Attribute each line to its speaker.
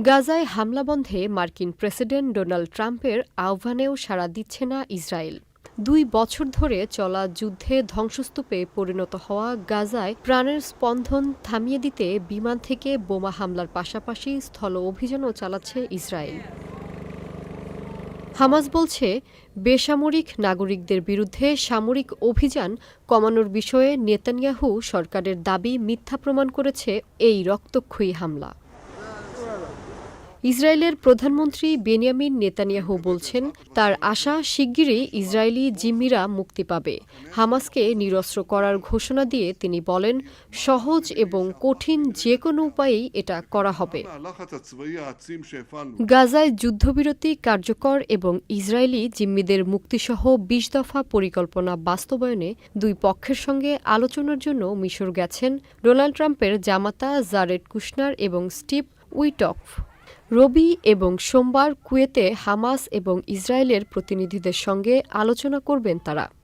Speaker 1: গাজায় হামলা বন্ধে মার্কিন প্রেসিডেন্ট ডোনাল্ড ট্রাম্পের আহ্বানেও সাড়া দিচ্ছে না ইসরায়েল। ২ বছর ধরে চলা যুদ্ধে ধ্বংসস্তূপে পরিণত হওয়া গাজায় প্রাণের স্পন্দন থামিয়ে দিতে বিমান থেকে বোমা হামলার পাশাপাশি স্থল অভিযানও চালাচ্ছে ইসরায়েল। হামাস বলছে, বেসামরিক নাগরিকদের বিরুদ্ধে সামরিক অভিযান কমানোর বিষয়ে নেতানিয়াহু সরকারের দাবি মিথ্যা প্রমাণ করেছে এই রক্তক্ষয়ী হামলা। ইসরায়েলের প্রধানমন্ত্রী বেনিয়ামিন নেতানিয়াহু বলছেন, তার আশা শিগগিরই ইসরায়েলি জিম্মিরা মুক্তি পাবে। হামাসকে নিরস্ত্র করার ঘোষণা দিয়ে তিনি বলেন, সহজ এবং কঠিন যে কোনো উপায়েই এটা করা হবে। গাজায় যুদ্ধবিরতি কার্যকর এবং ইসরায়েলি জিম্মিদের মুক্তিসহ ২০ দফা পরিকল্পনা বাস্তবায়নে দুই পক্ষের সঙ্গে আলোচনার জন্য মিশর গেছেন ডোনাল্ড ট্রাম্পের জামাতা জারেড কুশনার এবং স্টিভ উইটকফ। রবি এবং সোমবার কুয়েতে হামাস এবং ইসরায়েলের প্রতিনিধিদের সঙ্গে আলোচনা করবেন তারা।